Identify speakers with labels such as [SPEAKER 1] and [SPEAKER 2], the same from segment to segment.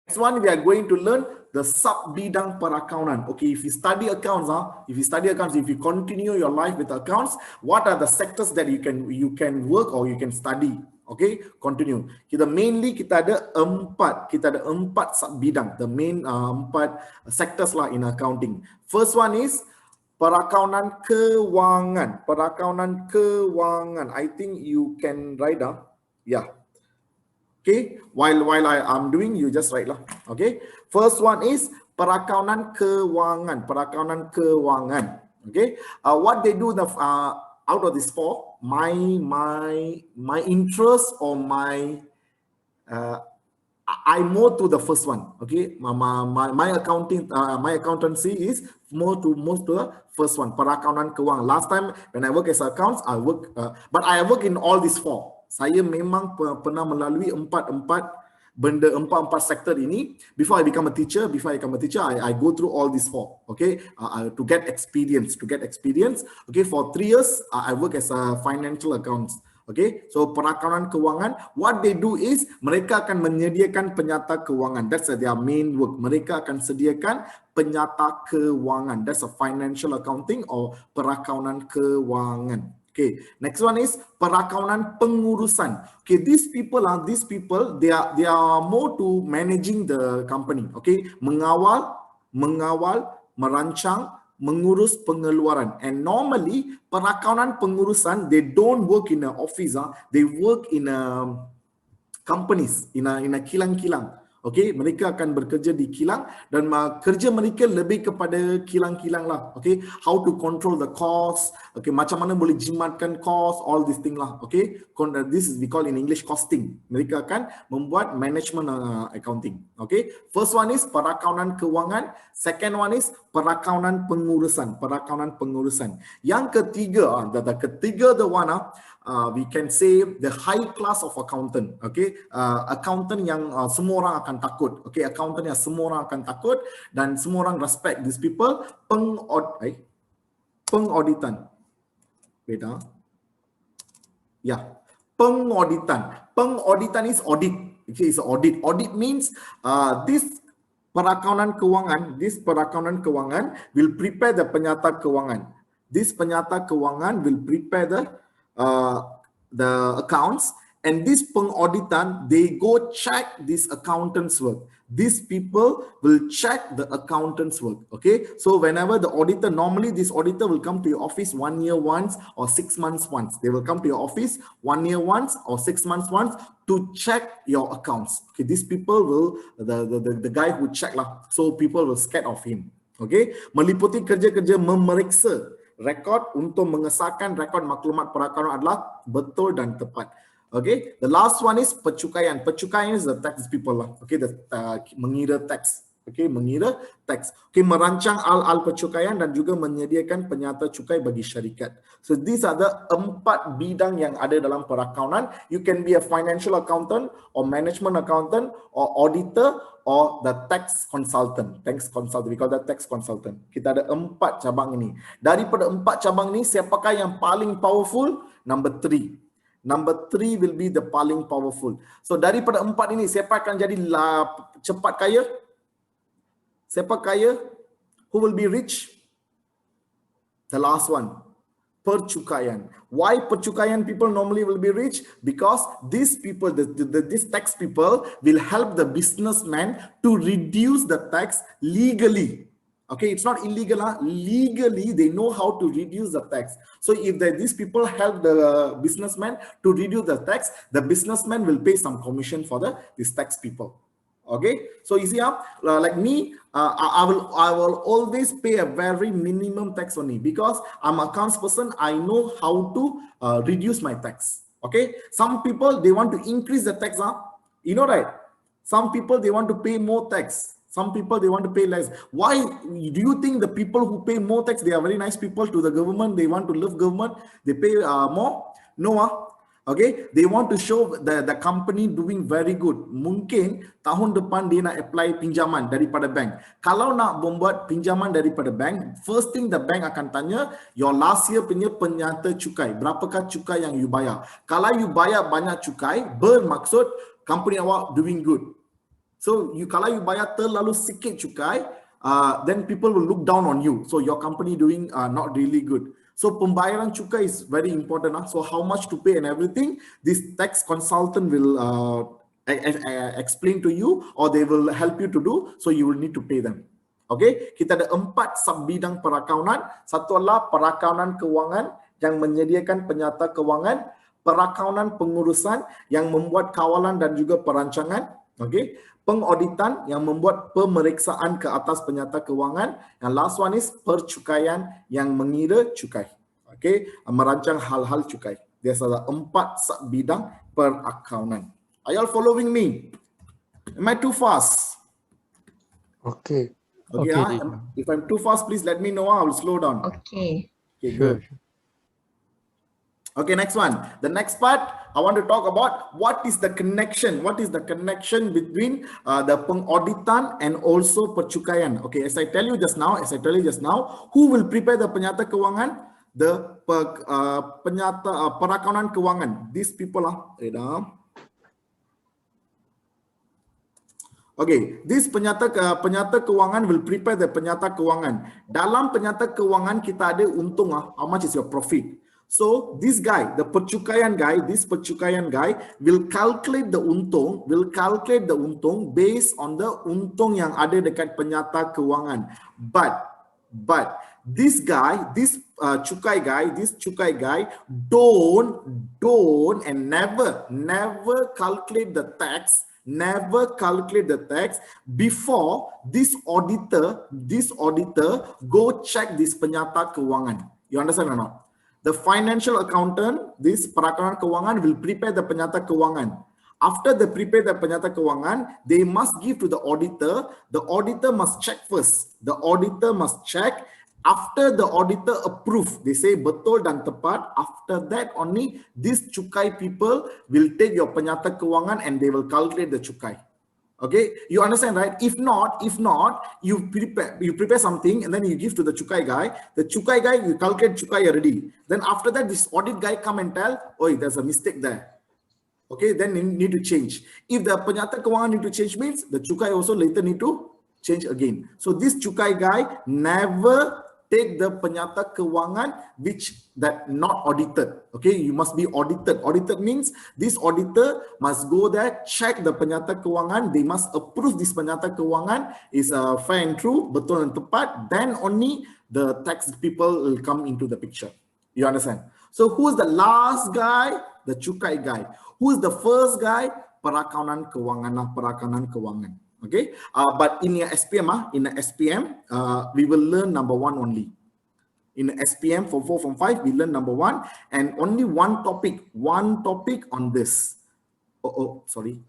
[SPEAKER 1] Next one, we are going to learn the sub-bidang perakaunan. Okay, if you study accounts, if you continue your life with accounts, what are the sectors that you can work or you can study? Okay, continue. Kita ada empat sub-bidang, the main empat sectors lah in accounting. First one is perakaunan kewangan. Perakaunan kewangan. I think you can write down. Yeah. Okay, while I'm doing, you just write lah. Okay, first one is perakaunan kewangan. Perakaunan kewangan. Okay, what they do out of these four, my interest or my I more to the first one. Okay, my accountancy is more to the first one. Perakaunan kewangan. Last time when I work as accounts, but I work in all these four. Saya memang pernah melalui empat sektor ini. Before I become a teacher, I go through all these four. Okay, to get experience. Okay, for 3 years I work as a financial accounts. Okay, so perakaunan kewangan, what they do is mereka akan menyediakan penyata kewangan. That's their main work. Mereka akan sediakan penyata kewangan. That's a financial accounting or perakaunan kewangan. Okay, next one is perakaunan pengurusan. Okay, these people, they are more to managing the company. Okay, mengawal, merancang, mengurus pengeluaran. And normally perakaunan pengurusan, they don't work in an office. They work in companies, in a kilang-kilang. Okay, mereka akan bekerja di kilang dan kerja mereka lebih kepada kilang-kilang lah. Okay, how to control the cost. Okay, macam mana boleh jimatkan cost, all these thing lah. Okay, this is we call in English costing. Mereka akan membuat management accounting. Okay, first one is perakaunan kewangan. Second one is perakaunan pengurusan. Perakaunan pengurusan. Yang ketiga, the one we can say the high class of accountant. Okay, accountant yang semua orang akan takut. Okay, accountant yang semua orang akan takut dan semua orang respect these people. Pengauditan. Beda. Yeah, pengauditan. Pengauditan is audit. Okay, it's audit. Audit means this perakaunan kewangan will prepare the penyata kewangan. This penyata kewangan will prepare the accounts, and this pengauditan, they go check this accountant's work. These people will check the accountant's work. Okay, so whenever the auditor, normally this auditor will come to your office 1 year once or 6 months once. They will come to your office 1 year once or 6 months once to check your accounts. Okay, these people will the guy who check lah, so people will scared of him. Okay, meliputi kerja-kerja memeriksa rekod untuk mengesahkan rekod maklumat perakaunan adalah betul dan tepat. Okay, the last one is pecukaian. Pecukaian is the tax people lah. Okay, the mengira tax. Okay, mengira tax. Okay, merancang al pecukaian dan juga menyediakan penyata cukai bagi syarikat. So these are the 4 bidang yang ada dalam perakaunan. You can be a financial accountant or management accountant or auditor or the tax consultant. Tax consultant, we call that tax consultant. Kita ada 4 cabang ini. Daripada 4 cabang ini, siapakah yang paling powerful? Number 3. Number 3 will be the paling powerful. So daripada 4 ini, siapa akan jadi cepat kaya? Siapa kaya? Who will be rich? The last one, percukaian. Why percukaian people normally will be rich? Because these people, these tax people will help the businessman to reduce the tax legally. Okay, it's not illegal. Legally, they know how to reduce the tax. So if these people help the businessman to reduce the tax, the businessman will pay some commission for these tax people. Okay, so you see like me, I will always pay a very minimum tax only because I'm an accounts person. I know how to reduce my tax. Okay, some people, they want to increase the tax. You know, right? Some people, they want to pay more tax. Some people, they want to pay less. Why do you think the people who pay more tax, they are very nice people to the government? They want to love government. They pay more? No. Okay, they want to show the company doing very good. Mungkin tahun depan dia nak apply pinjaman daripada bank. Kalau nak membuat pinjaman daripada bank, first thing the bank akan tanya, your last year punya penyata cukai. Berapakah cukai yang you bayar? Kalau you bayar banyak cukai, bermaksud company awak doing good. So kalau you bayar terlalu sikit cukai, then people will look down on you. So your company doing not really good. So pembayaran cukai is very important. So how much to pay and everything, this tax consultant will explain to you, or they will help you to do. So you will need to pay them. Okay, kita ada 4 subbidang perakaunan. Satu adalah perakaunan kewangan yang menyediakan penyata kewangan, perakaunan pengurusan yang membuat kawalan dan juga perancangan. Okay, pengauditan yang membuat pemeriksaan ke atas penyata kewangan. Yang last one is percukaian yang mengira cukai. Okay, merancang hal-hal cukai. Dia ada 4 subbidang perakaunan. Are you all following me? Am I too fast?
[SPEAKER 2] Okay.
[SPEAKER 1] Okay, if I'm too fast, please let me know. I will slow down.
[SPEAKER 3] Okay.
[SPEAKER 1] Okay,
[SPEAKER 2] Sure.
[SPEAKER 1] good. Okay, next one. The next part, I want to talk about what is the connection. What is the connection between the pengauditan and also percukaian? Okay, as I tell you just now, who will prepare the penyata kewangan? The perakaunan kewangan. These people are. Okay, this penyata kewangan will prepare the penyata kewangan. Dalam penyata kewangan kita ada untung, how much is your profit? So this guy, the percukaian guy, will calculate the untung, based on the untung yang ada dekat penyata kewangan. But this guy, this cukai guy, don't and never calculate the tax. Never calculate the tax before this auditor go check this penyata kewangan. You understand or not? The financial accountant, this perakaunan kewangan, will prepare the penyata kewangan. After they prepare the penyata kewangan, they must give to the auditor. The auditor must check first. After the auditor approve, they say betul dan tepat. After that only, these cukai people will take your penyata kewangan and they will calculate the cukai. Okay, you understand, right? If not, you prepare something and then you give to the cukai guy. The cukai guy, you calculate cukai already. Then after that, this audit guy come and tell, oh, there's a mistake there. Okay, then you need to change. If the penyata kewangan need to change, means the cukai also later need to change again. So this cukai guy never take the penyata kewangan which that not audited. Okay, you must be audited. Audited means this auditor must go there, check the penyata kewangan. They must approve this penyata kewangan is fair and true, betul dan tepat. Then only the tax people will come into the picture. You understand? So who is the last guy? The cukai guy. Who is the first guy? Perakaunan kewangan. Okay, but in your SPM, we will learn number 1 only. In the SPM Form 4, Form 5, we learn number 1 and only one topic on this. Sorry.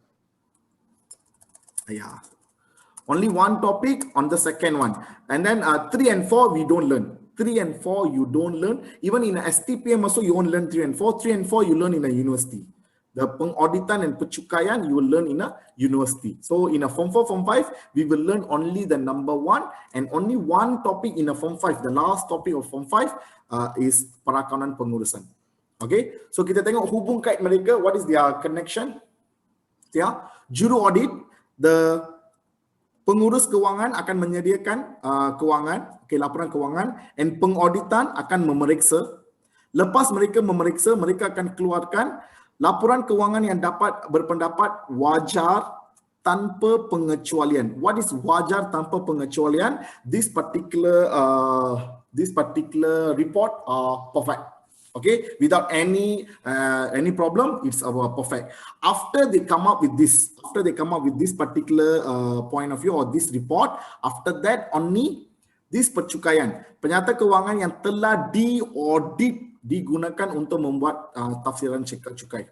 [SPEAKER 1] Yeah. Only one topic on the second one. And then 3 and 4, we don't learn. 3 and 4, you don't learn. Even in a STPM also, you won't learn 3 and 4. 3 and 4, you learn in a university. The pengauditan and percukaian, you will learn in a university. So in a Form 4, Form 5, we will learn only the number 1 and only one topic in a Form 5. The last topic of Form 5 is perakaunan pengurusan. Okay, so kita tengok hubung kait mereka. What is their connection? Yeah, juru audit, the pengurus kewangan akan menyediakan kewangan, laporan kewangan, and pengauditan akan memeriksa. Lepas mereka memeriksa, mereka akan keluarkan laporan kewangan yang dapat berpendapat wajar tanpa pengecualian. What is wajar tanpa pengecualian? This particular report are perfect. Okay, without any problem, it's perfect. After they come up with this, particular point of view or this report, after that only this percukaian, penyata kewangan yang telah diaudit digunakan untuk membuat tafsiran cukai.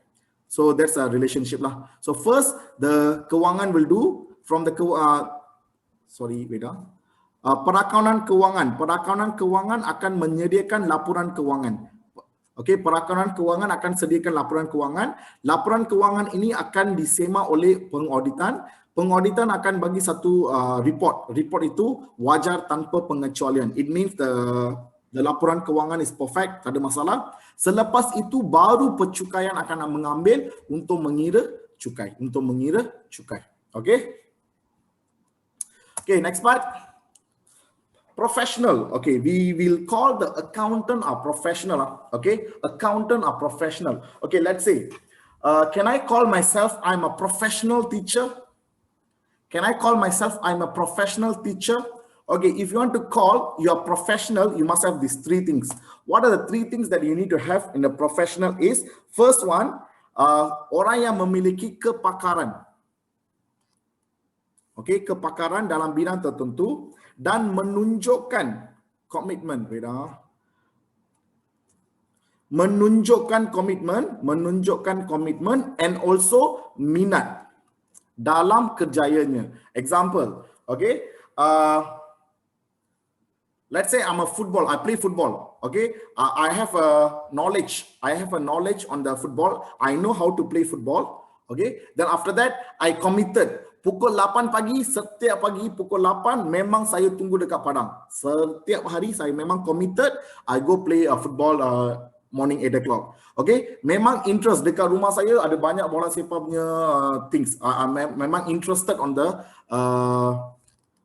[SPEAKER 1] So that's a relationship lah. So first the kewangan will do from the perakaunan kewangan akan menyediakan laporan kewangan. Okay, perakaunan kewangan akan sediakan laporan kewangan. Laporan kewangan ini akan disema oleh pengauditan. Pengauditan akan bagi satu report. Report itu wajar tanpa pengecualian. It means the laporan kewangan is perfect, tak ada masalah. Selepas itu baru percukaian akan mengambil untuk mengira cukai. Okay? Okay, next part. Professional. Okay, we will call the accountant a professional. Okay, accountant a professional. Okay, let's say, can I call myself I'm a professional teacher? Can I call myself I'm a professional teacher? Okay, if you want to call you're professional, you must have these three things. What are the three things that you need to have in a professional is, first one, orang yang memiliki kepakaran. Okay, kepakaran dalam bidang tertentu dan menunjukkan komitmen. Menunjukkan komitmen and also minat dalam kerjayanya. Example, okay, let's say I'm a football, I play football, okay, I have a knowledge on the football, I know how to play football, okay, then after that I committed. Pukul 8 pagi, setiap pagi pukul 8 memang saya tunggu dekat padang. Setiap hari saya memang committed, I go play football morning 8 o'clock. Okay, memang interest dekat rumah saya ada banyak bola sepak punya things. Memang interested on the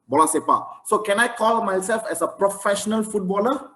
[SPEAKER 1] bola sepak. So can I call myself as a professional footballer?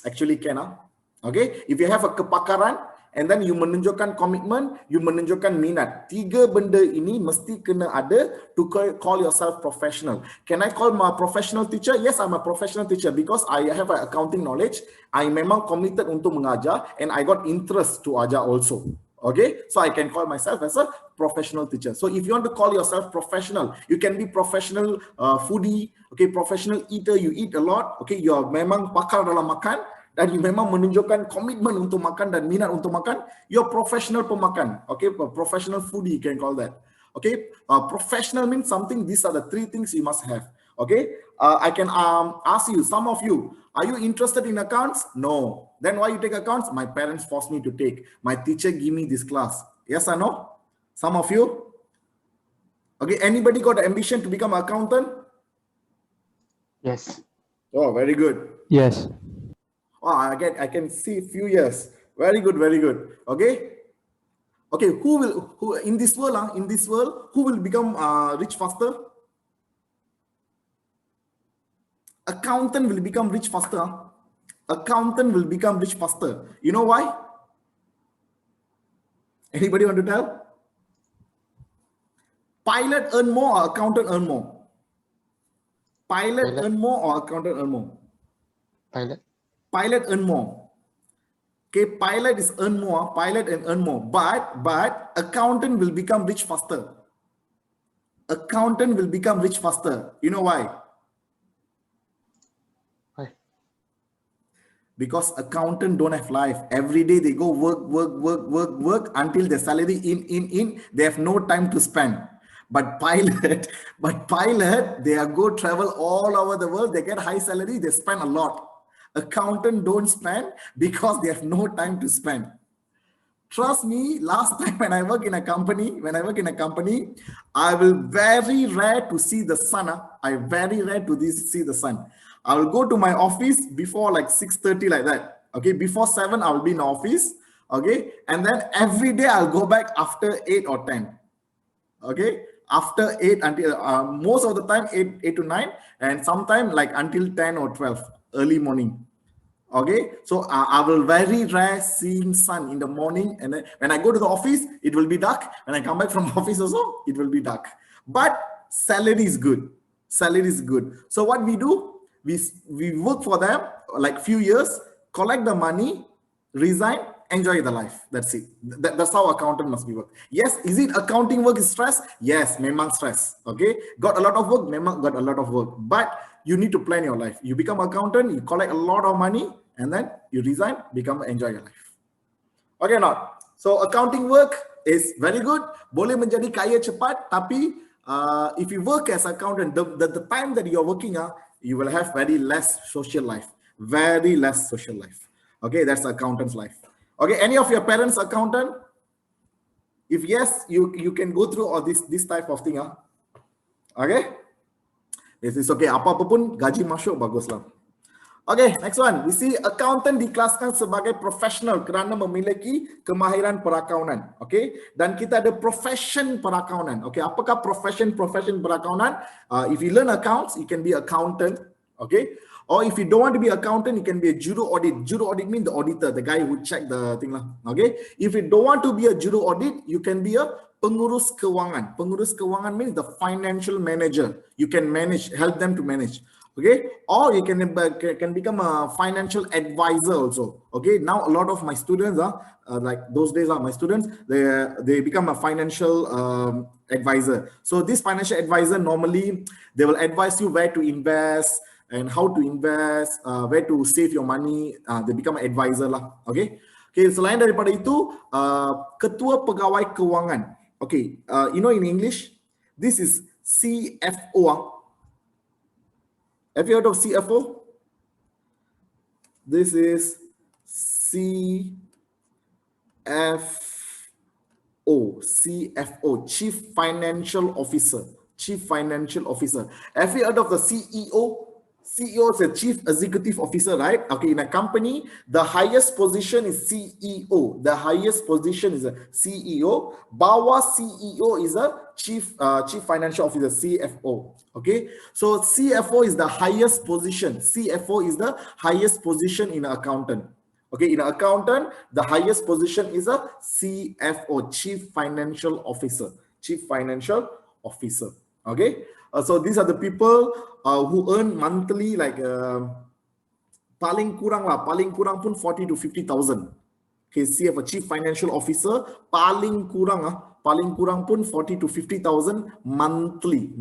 [SPEAKER 1] Actually can. Okay, if you have a kepakaran and then you menunjukkan komitmen, you menunjukkan minat. Tiga benda ini mesti kena ada to call yourself professional. Can I call my professional teacher? Yes, I'm a professional teacher because I have an accounting knowledge. I memang committed untuk mengajar and I got interest to ajar also. Okay, so I can call myself as a professional teacher. So if you want to call yourself professional, you can be professional foodie, okay, professional eater, you eat a lot, okay, you are memang pakar dalam makan, dan you memang menunjukkan komitmen untuk makan dan minat untuk makan, you're professional pemakan, okay, professional foodie, you can call that. Okay, professional means something, these are the three things you must have. Okay, I can ask you, some of you, are you interested in accounts? No. Then why you take accounts? My parents forced me to take. My teacher give me this class. Yes or no? Some of you? Okay, anybody got the ambition to become an accountant?
[SPEAKER 2] Yes.
[SPEAKER 1] Oh, very good.
[SPEAKER 2] Yes.
[SPEAKER 1] Oh, I can see few years. Very good, very good. Okay. Okay, who in this world, who will become rich faster? Accountant will become rich faster. Accountant will become rich faster. You know why? Anybody want to tell? Pilot earn more or accountant earn more? Pilot earn more or accountant earn more?
[SPEAKER 2] Pilot.
[SPEAKER 1] Pilot earn more. Okay, pilot is earn more, pilot and earn more. But accountant will become rich faster. Accountant will become rich faster. You know why?
[SPEAKER 2] Why?
[SPEAKER 1] Because accountant don't have life. Every day they go work until their salary in. They have no time to spend. But pilot, they are go travel all over the world. They get high salary. They spend a lot. Accountant don't spend because they have no time to spend. Trust me, last time when I work in a company, I will very rare to see the sun. I very rare to see the sun. I will go to my office before like 6:30 like that. Okay, before 7 I will be in the office. Okay, and then every day I'll go back after 8 or 10. Okay, after 8 until most of the time 8 to 9, and sometime like until 10 or 12 early morning. Okay, so I will very rare seeing sun in the morning, and then when I go to the office it will be dark. When I come back from office also it will be dark, but salary is good. Salary is good. So what we do, we work for them like few years, collect the money, resign, enjoy the life. That's it. That's how accountant must be work. Yes, is it accounting work is stress? Yes, memang stress. Okay, got a lot of work, memang got a lot of work, but you need to plan your life. You become accountant, you collect a lot of money, and then you resign, enjoy your life. Okay, not. So accounting work is very good. Boleh menjadi kaya cepat, tapi if you work as accountant, the time that you are working, you will have very less social life. Very less social life. Okay, that's accountant's life. Okay, any of your parents accountant? If yes, you can go through all this type of thing. Okay, it's okay. Apa-apa pun gaji masuk baguslah. Okay, next one. We see accountant dikelaskan sebagai profesional kerana memiliki kemahiran perakaunan. Okay, dan kita ada profession perakaunan. Okay, apakah profession perakaunan? If you learn accounts, you can be accountant. Okay, or if you don't want to be accountant, you can be a juru audit. Juru audit means the auditor, the guy who check the thing lah. Okay, if you don't want to be a juru audit, you can be a pengurus kewangan. Pengurus kewangan means the financial manager. You can manage, help them to manage. Okay, or you can become a financial advisor also. Okay, now a lot of my students are like those days are my students, they become a financial advisor. So this financial advisor, normally they will advise you where to invest and how to invest, where to save your money. They become an advisor lah. Okay, selain daripada itu, ketua pegawai kewangan. Okay, you know in English this is CFO. Have you heard of CFO? This is CFO, Chief Financial Officer. Chief Financial Officer. Have you heard of the CEO? CEO is a Chief Executive Officer, right? Okay, in a company, the highest position is CEO. The highest position is a CEO. Bawah CEO is a Chief Financial Officer, CFO. Okay, so CFO is the highest position. CFO is the highest position in an accountant. Okay, in an accountant, the highest position is a CFO, Chief Financial Officer. Chief Financial Officer. Okay, so these are the people who earn monthly like paling kurang pun 40 to 50,000. Okay, CFO, Chief Financial Officer, paling kurang pun 40 to 50,000 monthly.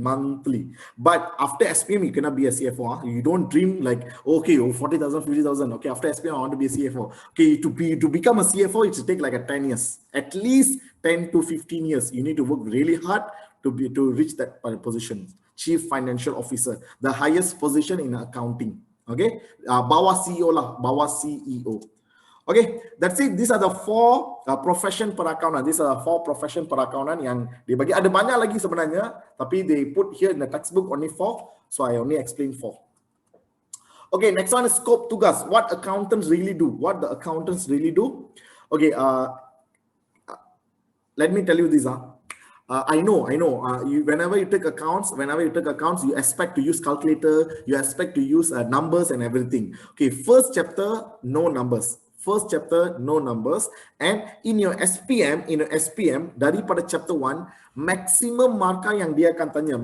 [SPEAKER 1] But after SPM, you cannot be a CFO. You don't dream like, okay, 40,000, 50,000. Okay, after SPM, I want to be a CFO. Okay, to become a CFO, it should take like a 10 years, at least 10 to 15 years. You need to work really hard to reach that position. Chief Financial Officer, the highest position in accounting. Okay, bawah CEO lah, bawah CEO. Okay, that's it. These are the four profession perakaunan. These are the four profession perakaunan yang dibagi. Ada banyak lagi sebenarnya, tapi they put here in the textbook only 4, so I only explain 4. Okay, next one is scope tugas. What accountants really do? What the accountants really do? Okay, let me tell you this. I know. Whenever you take accounts, you expect to use calculator, you expect to use numbers and everything. Okay, first chapter, no numbers. And in your SPM, daripada chapter 1, maximum markah yang dia akan tanya,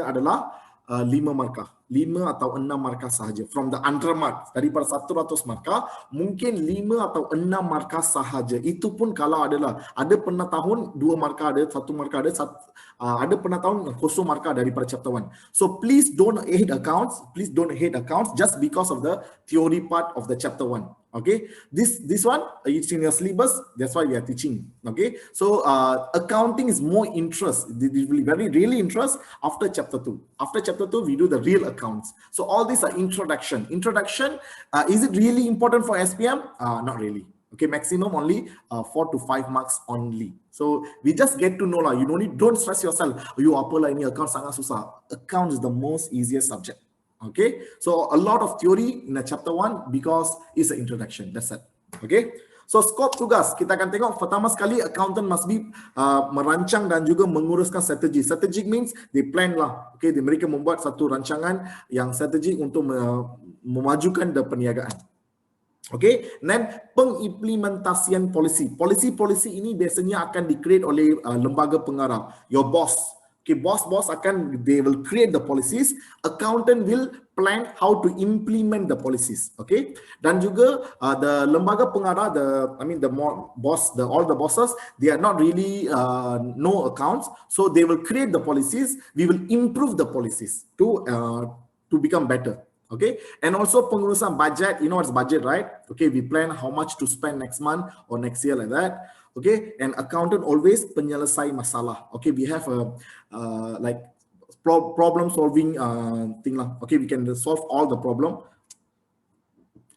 [SPEAKER 1] adalah 5 markah. 5 atau 6 markah sahaja. From the 100 marks, daripada 100 markah, mungkin 5 atau 6 markah sahaja. Itu pun kalau ada pernah tahun 2 markah ada, 1 markah ada pernah tahun 0 markah daripada chapter 1. So please don't hate accounts. Just because of the theory part of the chapter 1. Okay, this one it's in your syllabus. That's why we are teaching. Okay, so accounting is more interest. It will be really interest after chapter 2. After chapter 2, we do the real accounts. So all these are introduction. Is it really important for SPM? Not really. Okay, maximum only 4 to 5 marks only. So we just get to know lah. You don't stress yourself. You apalah ini account sangat susah. Account is the most easiest subject. Okay, so a lot of theory in chapter 1 because it's an introduction. That's it. Okay, so scope tugas kita akan tengok. Pertama sekali, accountant must be merancang dan juga menguruskan strategi. Strategic means they plan lah. Okay, mereka membuat satu rancangan yang strategik untuk memajukan perniagaan. Okay, then pengimplementasian polisi. Polisi ini biasanya akan di-create oleh lembaga pengarah. Your boss. Okay, boss they will create the policies. Accountant will plan how to implement the policies. Okay, dan juga the lembaga pengarah, all the bosses, they are not really know accounts, so they will create the policies. We will improve the policies to become better. Okay, and also pengurusan budget. You know what's budget, right? Okay, we plan how much to spend next month or next year, like that. Okay, and accountant always penyelesai masalah. Okay, we have a like problem solving thing lah. Okay, we can solve all the problem.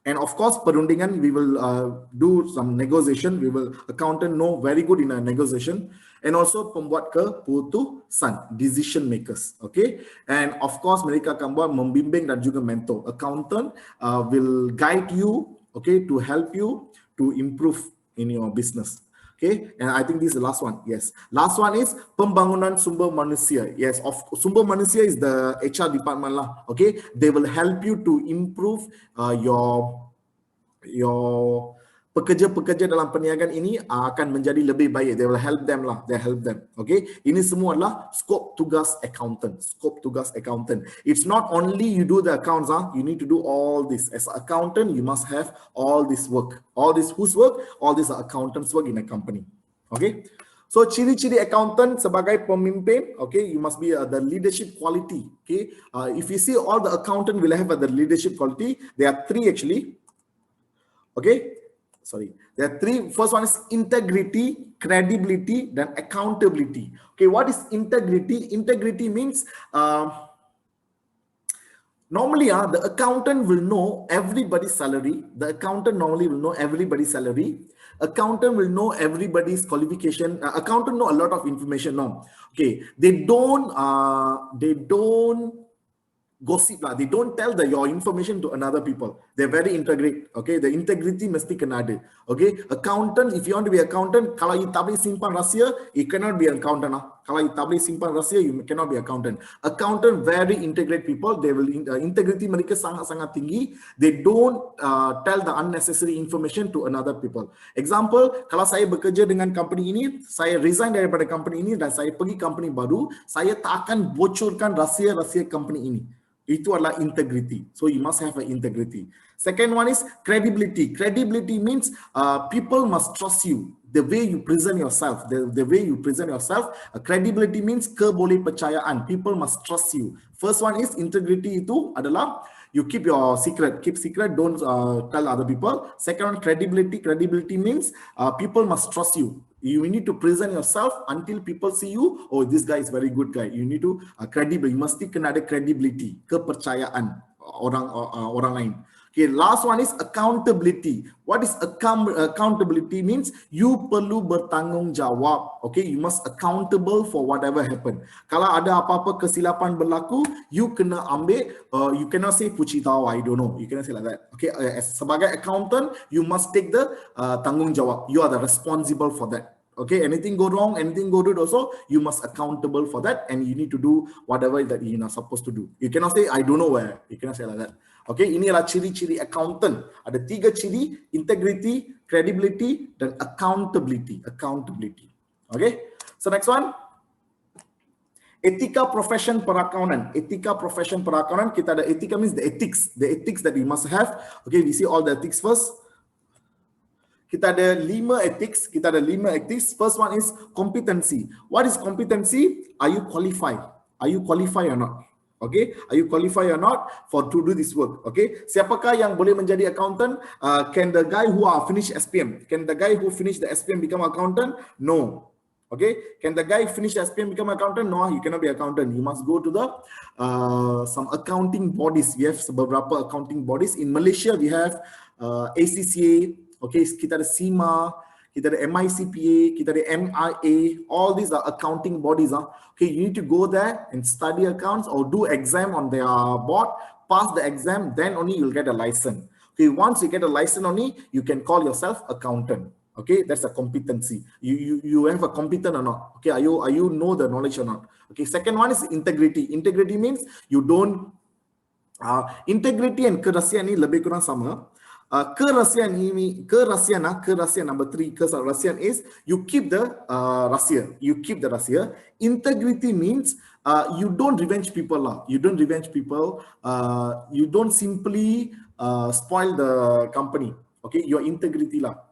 [SPEAKER 1] And of course, perundingan, we will do some negotiation. Accountant know very good in a negotiation. And also pembuat keputusan, decision makers. Okay, and of course mereka akan buat membimbing dan juga mentor. Accountant will guide you, okay, to help you to improve in your business. Okay, and I think this is the last one. Yes, last one is pembangunan sumber manusia. Yes, of sumber manusia is the HR department lah. Okay, they will help you to improve your pekerja-pekerja dalam perniagaan ini akan menjadi lebih baik. They will help them lah. They help them. Okay. Ini semua adalah skop tugas accountant. Skop tugas accountant. It's not only you do the accounts. You need to do all this. As an accountant, you must have all this work. All this whose work? All this are accountants work in a company. Okay. So ciri-ciri accountant sebagai pemimpin, okay, you must be the leadership quality. Okay. If you see all the accountant will have the leadership quality, there are three actually. Okay, sorry. There are three. First one is integrity, credibility, then accountability. Okay, what is integrity? Integrity means normally the accountant will know everybody's salary. The accountant normally will know everybody's salary. Accountant will know everybody's qualification. Accountant know a lot of information now. Okay, they don't gossip lah. They don't tell your information to another people. They're very integrate. Okay, the integrity mesti kena ada. Okay, accountant, if you want to be accountant, kalau you tak boleh simpan rahsia, you cannot be an accountant lah. Kalau you tak boleh simpan rahsia, you cannot be accountant. Accountant very integrate people. They will integrity mereka sangat-sangat tinggi. They don't tell the unnecessary information to another people. Example, kalau saya bekerja dengan company ini, saya resign daripada company ini dan saya pergi company baru, saya tak akan bocorkan rahsia-rahsia company ini. Itu adalah integrity. So you must have an integrity. Second one is credibility. Credibility means people must trust you. The way you present yourself. The way you present yourself. Credibility means kebolehpercayaan. People must trust you. First one is integrity itu adalah you keep your secret. Keep secret. Don't tell other people. Second one, credibility. Credibility means people must trust you. You need to present yourself until people see you. Oh, this guy is very good guy. You need to credible. You must kena ada credibility, kepercayaan orang lain. Okay, last one is accountability. What is accountability means? You perlu bertanggungjawab. Okay, you must accountable for whatever happen. Kalau ada apa-apa kesilapan berlaku, you kena ambil. You cannot say puji tahu, I don't know. You cannot say like that. Okay, sebagai accountant, you must take the tanggungjawab. You are the responsible for that. Okay, anything go wrong, anything go good also, you must accountable for that and you need to do whatever that you are supposed to do. You cannot say, I don't know where. You cannot say like that. Okay, ini adalah ciri-ciri accountant. Ada tiga ciri, integrity, credibility, dan accountability. Accountability. Okay, so next one. Etika profession perakaunan. Etika profession perakaunan, kita ada etika means the ethics. The ethics that we must have. Okay, we see all the ethics first. Kita ada 5 ethics. Kita ada 5 ethics. First one is competency. What is competency? Are you qualified? Are you qualified or not? Okay, are you qualified or not for to do this work? Okay, siapakah yang boleh menjadi accountant? Can the guy who finished SPM? Can the guy who finished the SPM become accountant? No. Okay, can the guy finish SPM become accountant? No, you cannot be accountant. You must go to the some accounting bodies. We have beberapa accounting bodies in Malaysia. We have ACCA. Okay, kita ada SEMA, kita ada MICPA, kita ada MIA. All these are accounting bodies. Okay, you need to go there and study accounts or do exam on their board. Pass the exam, then only you'll get a license. Okay, once you get a license only, you can call yourself accountant. Okay, that's a competency. You have a competent or not? Okay, are you know the knowledge or not? Okay, second one is integrity. Integrity means you don't. Integrity and kerahsiaan ni lebih kurang sama. Kerahsiaan number 3, kerahsiaan is you keep the rahsia. You keep the rahsia. Integrity means you don't revenge people lah. You don't revenge people. You don't simply spoil the company. Okay, your integrity lah.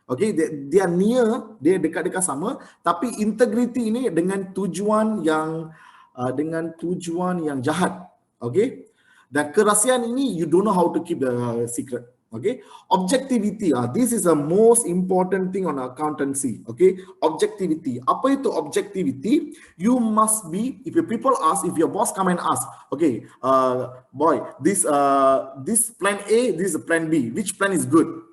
[SPEAKER 1] Okay, they are near, dia dekat-dekat sama, tapi integrity ini dengan tujuan yang jahat. Okay. Dan kerahsiaan ini you don't know how to keep the secret. Okay, objectivity. This is the most important thing on accountancy. Okay, objectivity. Apa itu objectivity? You must be. If your people ask, if your boss come and ask, okay, boy, this plan A, this is plan B. Which plan is good?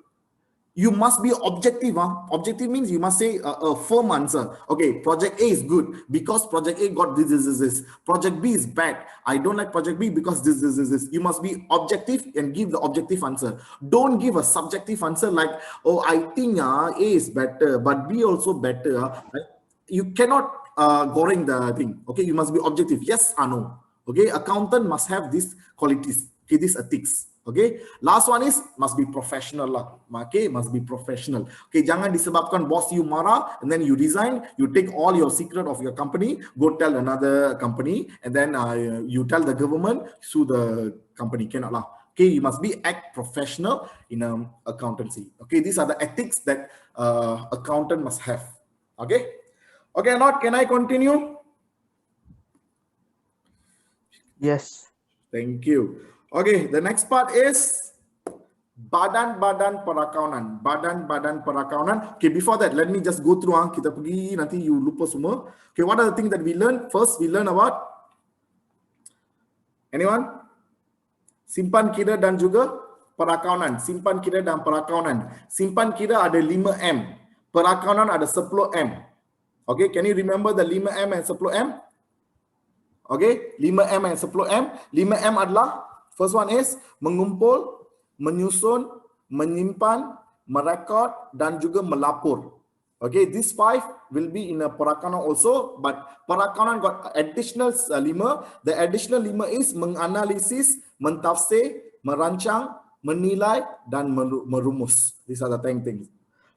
[SPEAKER 1] You must be objective. Objective means you must say a firm answer. Okay, project A is good because project A got this. Project B is bad. I don't like project B because this. You must be objective and give the objective answer. Don't give a subjective answer like, oh, I think A is better, but B also better. Right? You cannot goreng the thing. Okay, you must be objective. Yes or no. Okay, accountant must have these qualities. Okay, these ethics. Okay, last one is must be professional lah. Okay, must be professional. Okay, jangan disebabkan boss you marah and then you resign, you take all your secret of your company, go tell another company, and then you tell the government, sue the company. Cannot lah. Okay, you must be act professional in accountancy. Okay, these are the ethics that accountant must have. Okay, okay, not can I continue?
[SPEAKER 2] Yes.
[SPEAKER 1] Thank you. Okay, the next part is badan-badan perakaunan. Badan-badan perakaunan. Okay, before that, let me just go through. Kita pergi, nanti you lupa semua. Okay, what are the things that we learn? First, we learn about anyone? Simpan kira dan juga perakaunan. Simpan kira dan perakaunan. Simpan kira ada 5M. Perakaunan ada 10M. Okay, can you remember the 5M and 10M? Okay, 5M and 10M. 5M adalah, first one is mengumpul, menyusun, menyimpan, merekod dan juga melapor. Okay, these 5 will be in a perakaunan also, but perakaunan got additional 5. The additional 5 is menganalisis, mentafsir, merancang, menilai dan merumus. These are the 10 things.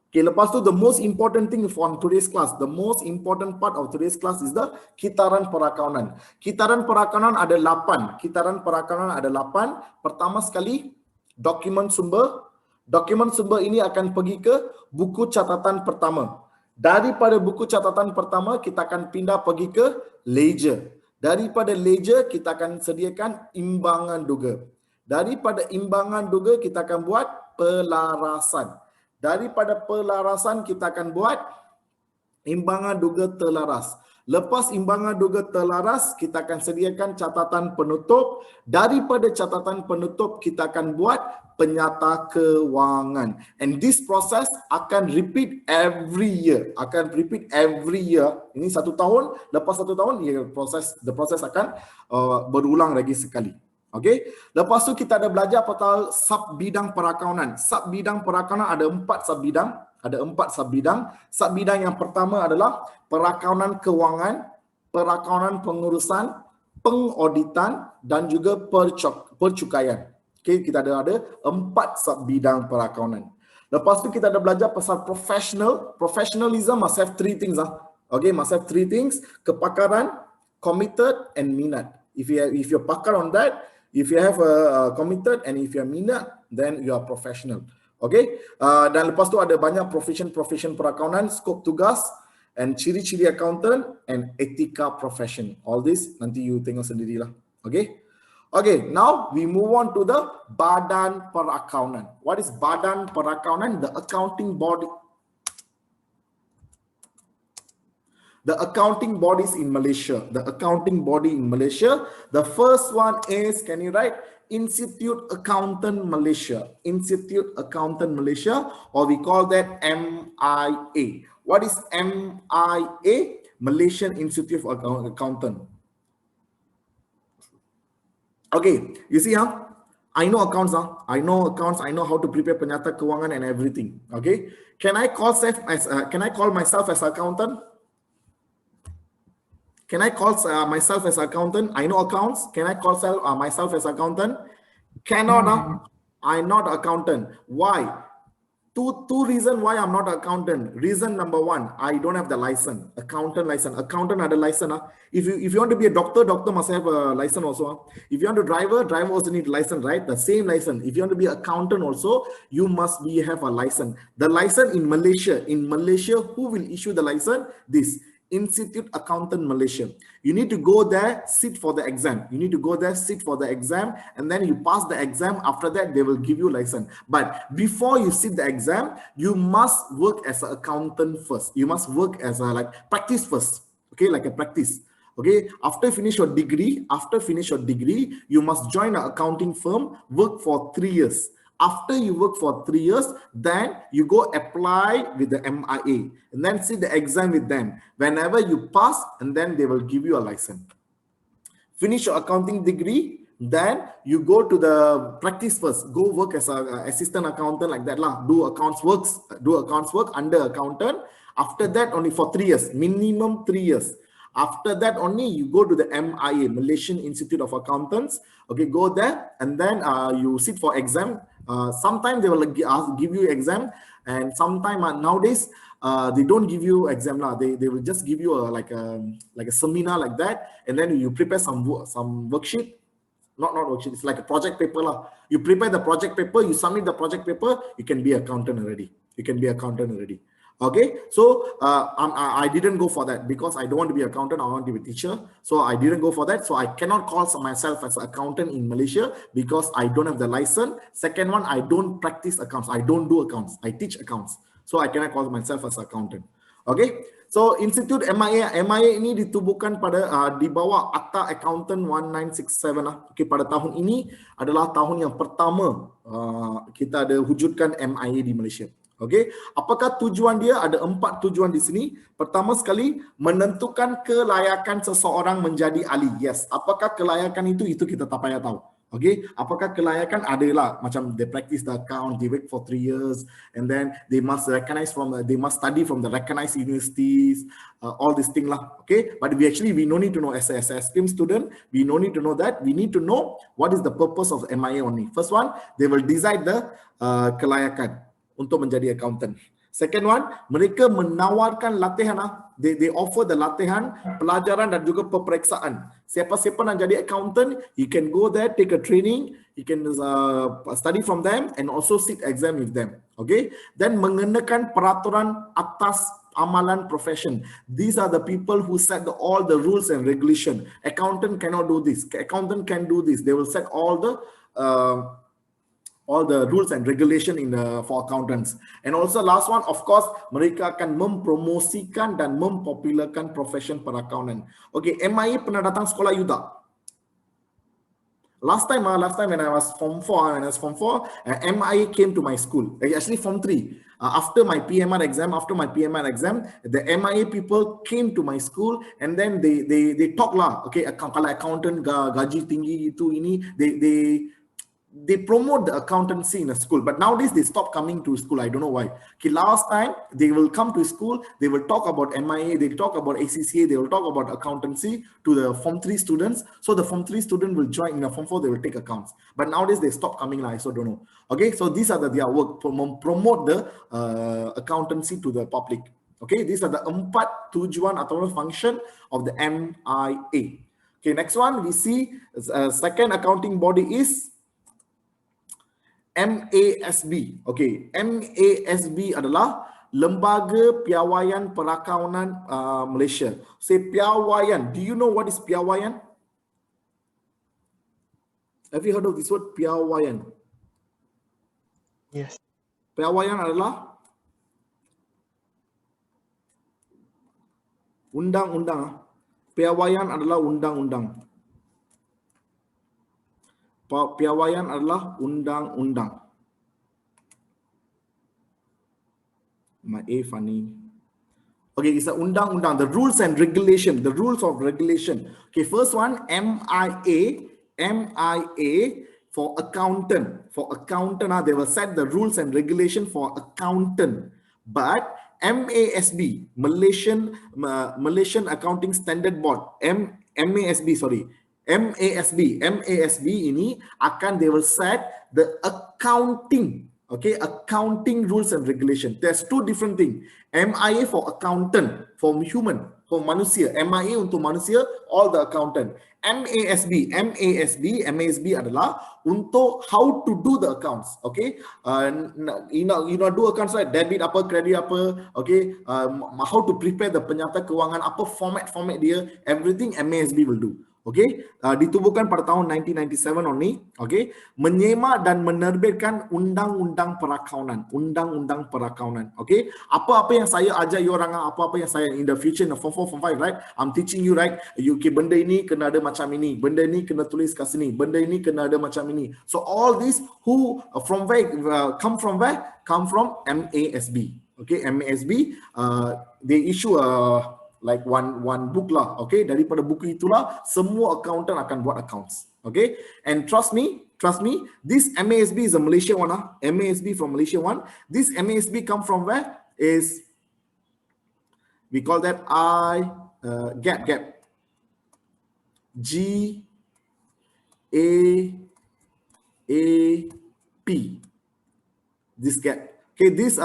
[SPEAKER 1] Okay, lepas tu the most important thing for today's class, the most important part of today's class is the kitaran perakaunan. Kitaran perakaunan ada 8. Kitaran perakaunan ada 8. Pertama sekali, dokumen sumber. Dokumen sumber ini akan pergi ke buku catatan pertama. Daripada buku catatan pertama, kita akan pindah pergi ke ledger. Daripada ledger, kita akan sediakan imbangan duga. Daripada imbangan duga, kita akan buat pelarasan. Daripada pelarasan kita akan buat imbangan duga telaras. Lepas imbangan duga telaras, kita akan sediakan catatan penutup. Daripada catatan penutup, kita akan buat penyata kewangan. And this process akan repeat every year. Akan repeat every year. Ini 1 tahun, lepas 1 tahun, the process akan berulang lagi sekali. Okay, lepas tu kita ada belajar pasal sub bidang perakaunan. Sub bidang perakaunan ada 4 sub bidang. Ada 4 sub bidang. Sub bidang yang pertama adalah perakaunan kewangan, perakaunan pengurusan, pengauditan dan juga percukaian. Okay, kita ada 4 sub bidang perakaunan. Lepas tu kita ada belajar pasal professional. Professionalism must have 3 things. Okay, must have 3 things. Kepakaran, committed and minat. If you're pakar on that, if you have a committed and if you're minat, then you are professional. Okay, dan lepas tu ada banyak profession perakaunan, skop tugas and ciri-ciri accountant and etika profession. All this nanti you tengok sendirilah. Okay, okay. Now we move on to the badan perakaunan. What is badan perakaunan? The accounting body. The accounting bodies in Malaysia. The accounting body in Malaysia. The first one is, can you write? Institute Accountant Malaysia. Institute Accountant Malaysia, or we call that MIA. What is MIA? Malaysian Institute of Accountant. Okay, you see, I know accounts. I know accounts. I know how to prepare penyata kewangan and everything. Okay, can I call myself as accountant? Can I call myself as accountant? I know accounts. Can I call myself as accountant? Cannot. I'm not accountant. Why? Two reasons why I'm not accountant. Reason number 1, I don't have the license. Accountant license. Accountant had a license. If you want to be a doctor must have a license also. If you want to driver also need a license, right? The same license. If you want to be accountant also, you must have a license. The license in Malaysia. In Malaysia, who will issue the license? This Institute Accountant Malaysia. You need to go there, sit for the exam. You need to go there, sit for the exam, and then you pass the exam. After that, they will give you license. But before you sit the exam, you must work as an accountant first. You must work as a practice first. Okay, like a practice. Okay, after finish your degree, you must join an accounting firm, work for 3 years. After you work for 3 years, then you go apply with the MIA and then sit the exam with them. Whenever you pass, and then they will give you a license. Finish your accounting degree, then you go to the practice first. Go work as an assistant accountant like that lah. Do accounts work under accountant. After that, only for 3 years, minimum 3 years. After that, only you go to the MIA, Malaysian Institute of Accountants. Okay, go there and then you sit for exam. Sometimes they will give you exam, and sometimes nowadays they don't give you exam lah. They will just give you like a seminar like that, and then you prepare some worksheet. Not worksheet. It's like a project paper lah. You prepare the project paper, you submit the project paper, you can be accountant already. Okay, so I didn't go for that because I don't want to be accountant. I want to be a teacher. So I didn't go for that. So I cannot call myself as an accountant in Malaysia because I don't have the license. Second one, I don't practice accounts. I don't do accounts. I teach accounts. So I cannot call myself as an accountant. Okay, so Institute MIA ini ditubuhkan pada di bawah Akta Accountant 1967 lah. Okay, pada tahun ini adalah tahun yang pertama kita ada wujudkan MIA di Malaysia. Okay, apakah tujuan dia? Ada 4 tujuan di sini. Pertama sekali, menentukan kelayakan seseorang menjadi ahli. Yes, apakah kelayakan itu kita tak payah tahu. Okay, apakah kelayakan? Adalah macam they practice the account, they work for 3 years, and then they must study from the recognized universities, all these things lah. Okay, but we no need to know as a SPM student, we no need to know that. We need to know what is the purpose of MIA only. First one, they will decide the kelayakan untuk menjadi accountant. Second one, mereka menawarkan latihan. They offer the latihan, pelajaran dan juga peperiksaan. Siapa-siapa nak jadi accountant, you can go there, take a training, you can study from them and also sit exam with them. Okay? Then mengenakan peraturan atas amalan profession. These are the people who set all the rules and regulation. Accountant cannot do this. Accountant can do this. They will set all the rules and regulation for accountants. And also last one, of course, mereka akan mempromosikan dan mempopularkan profession per accountant. Okay, MIA pernah datang sekolah you tak? Last time when I was Form 4, MIA came to my school. Actually, Form 3. After my PMR exam, the MIA people came to my school and then they talk lah. Okay, kalau accountant gaji tinggi itu ini, they promote the accountancy in a school, but nowadays they stop coming to school. I don't know why. Okay, last time they will come to school, they will talk about MIA, they will talk about ACCA, they will talk about accountancy to the Form 3 students. So the Form 3 student will join. In the Form 4, they will take accounts. But nowadays they stop coming. I also don't know. Okay, so these are their work to promote the accountancy to the public. Okay, these are the 4 tujuan atau function of the MIA. Okay, next one we see second accounting body is MASB. Okay, MASB adalah Lembaga Piawaian Perakaunan Malaysia. Say piawaian. Do you know what is piawaian? Have you heard of this word piawaian?
[SPEAKER 2] Yes.
[SPEAKER 1] Piawaian adalah undang-undang. Piawaian adalah undang-undang. Piawaian adalah undang-undang. My A funny. Okay, it's a undang-undang. The rules and regulation. The rules of regulation. Okay, first one, MIA for accountant. For accountant, they will set the rules and regulation for accountant. But MASB, Malaysian Accounting Standard Board, MASB ini akan they will set the accounting, okay, accounting rules and regulation. There's 2 different things. MIA for accountant, for human, for manusia. MIA untuk manusia, all the accountant. MASB adalah untuk how to do the accounts. Okay, you know do accounts right, debit apa, credit apa. Okay, how to prepare the penyata kewangan apa, format dia, everything MASB will do. Okay, ditubuhkan pada tahun 1997 only. Okay, menyemak dan menerbitkan undang-undang perakaunan, undang-undang perakaunan. Okay, apa-apa yang saya ajar you orang, apa-apa yang saya in the future in the form 4, form 5, right? I'm teaching you, right? You, okay, benda ini kena ada macam ini, benda ini kena tulis kat sini, benda ini kena ada macam ini. So all this who from where come from where? Come from MASB. Okay, MASB, they issue a like one book lah, okay? Daripada buku itulah semua accountant akan buat accounts, okay? And trust me, this MASB is a Malaysia one, MASB from Malaysia one. This MASB come from where? Is we call that GAP, GAAP, this GAP. Okay, this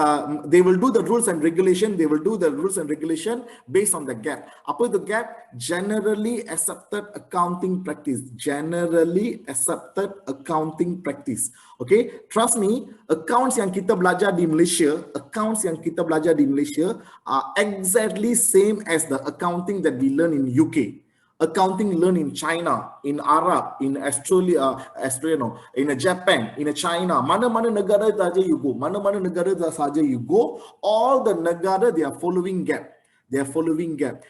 [SPEAKER 1] they will do the rules and regulation. They will do the rules and regulation based on the GAP. Apa the GAP? Generally accepted accounting practice. Generally accepted accounting practice. Okay, trust me. Accounts yang kita belajar di Malaysia, are exactly same as the accounting that we learn in UK. Accounting learned in China, in Arab, in Australia, in Japan, in China. Mana-mana negara saja you go, all the negara they are following GAP.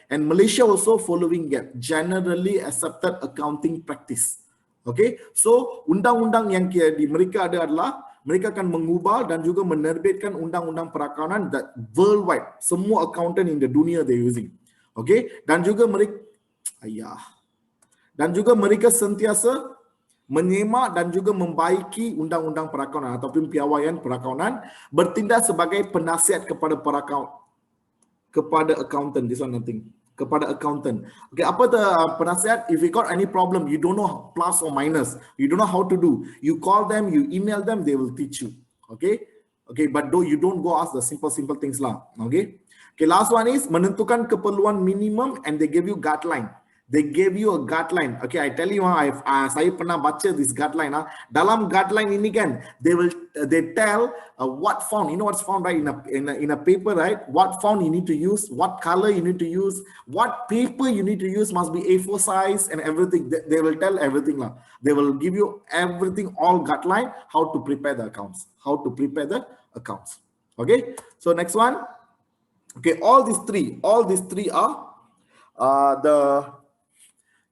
[SPEAKER 1] And Malaysia also following GAP, generally accepted accounting practice. Okay, so undang-undang yang di mereka ada adalah mereka akan mengubah dan juga menerbitkan undang-undang perakaunan that worldwide, semua accountant in the dunia they using. Okay, dan juga mereka sentiasa menyemak dan juga membaiki undang-undang perakaunan ataupun piawaian perakaunan, bertindak sebagai penasihat kepada accountant. This one nothing. Kepada accountant. Okay, apa the penasihat? If you got any problem, you don't know plus or minus, you don't know how to do, you call them, you email them, they will teach you. Okay, but you don't go ask the simple things lah. Okay, last one is menentukan keperluan minimum and they give you guideline. They gave you a guideline. Okay, I tell you, saya pernah baca this guideline. Dalam guideline ini kan, they tell what font. You know what's font, right? In a paper, right? What font you need to use, what color you need to use, what paper you need to use must be A4 size and everything. They will tell everything lah. They will give you everything, all guideline, how to prepare the accounts. Okay, so next one. Okay, all these three are the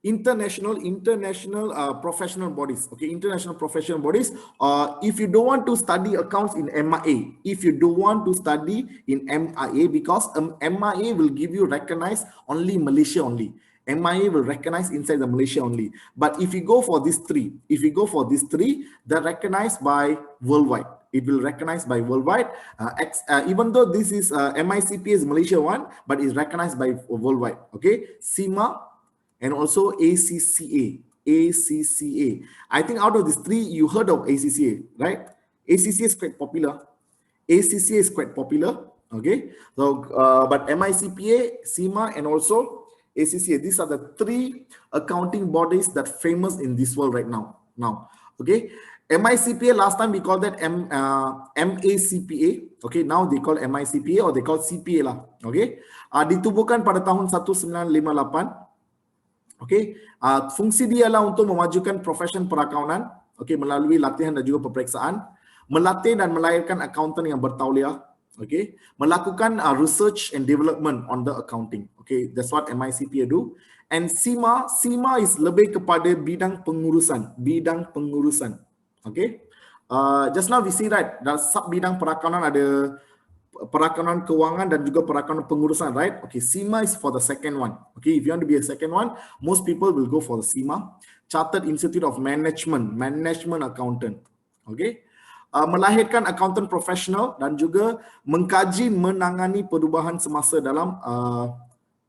[SPEAKER 1] international professional bodies. Okay, international professional bodies. If you don't want to study accounts in MIA, because MIA will give you recognize only Malaysia only. MIA will recognize inside the Malaysia only. But if you go for these three, they're recognized by worldwide. It will recognize by worldwide. Even though this is MICPA is Malaysia one, but it's recognized by worldwide. Okay, CIMA and also ACCA. I think out of these three, you heard of ACCA, right? ACCA is quite popular. Okay, so but MICPA, CIMA, and also ACCA. These are the three accounting bodies that famous in this world right now. Okay, MICPA, last time we called that MACPA. Okay, now they call MICPA or they call CPA lah. Okay, ditubuhkan pada tahun 1958. Okay, fungsi dia lah untuk memajukan profesion perakaunan, okay, melalui latihan dan juga peperiksaan, melatih dan melahirkan accountant yang bertauliah, okay, melakukan research and development on the accounting. Okay, that's what MICPA do. And CIMA is lebih kepada bidang pengurusan. Okay, just now we see, right, dalam sub bidang perakaunan ada perakaunan kewangan dan juga perakaunan pengurusan, right? Okay, CIMA is for the second one. Okay, if you want to be a second one, most people will go for the CIMA, Chartered Institute of Management Accountant. Okay, melahirkan accountant professional dan juga mengkaji menangani perubahan semasa dalam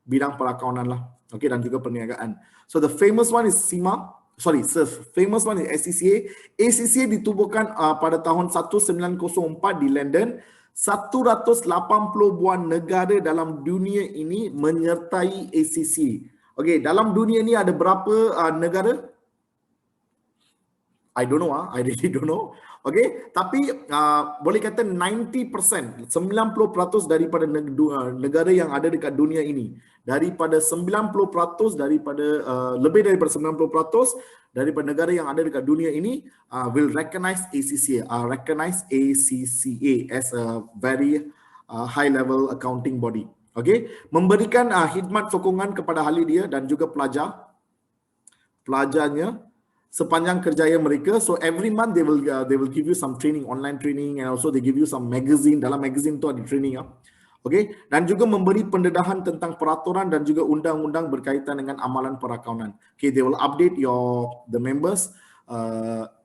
[SPEAKER 1] bidang perakaunan lah. Okay, dan juga perniagaan. So the famous one is CIMA. Famous one is ACCA. ACCA ditubuhkan pada tahun 1904 di London. 180 buah negara dalam dunia ini menyertai ACCA. Okay, dalam dunia ini ada berapa negara? I don't know. I really don't know. Okay, tapi boleh kata 90%, 90% daripada negara yang ada dekat dunia ini, daripada 90% daripada lebih daripada 90% daripada negara yang ada dekat dunia ini will recognize ACCA as a very high level accounting body. Okay, memberikan khidmat sokongan kepada ahli dia dan juga pelajarnya sepanjang kerjaya mereka. So every month they will give you some training, online training, and also they give you some magazine. Dalam magazine tu ada training. Okay, dan juga memberi pendedahan tentang peraturan dan juga undang-undang berkaitan dengan amalan perakaunan. Okay, they will update the members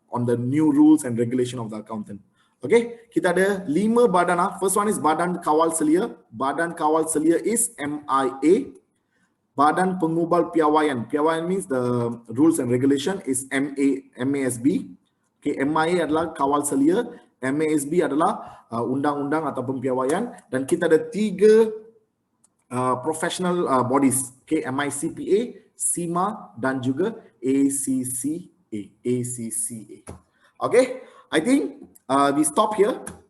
[SPEAKER 1] on the new rules and regulation of the accountant. Okay, kita ada 5 badan. First one is Badan Kawal Selia. Badan Kawal Selia is MIA. Badan Pengubal Piawaian. Piawaian means the rules and regulation is MASB. Okay, MIA adalah Kawal Selia, MASB adalah undang-undang ataupun piawaian, dan kita ada 3 professional bodies. Okay, MICPA, SIMA dan juga ACCA. Okay, I think we stop here.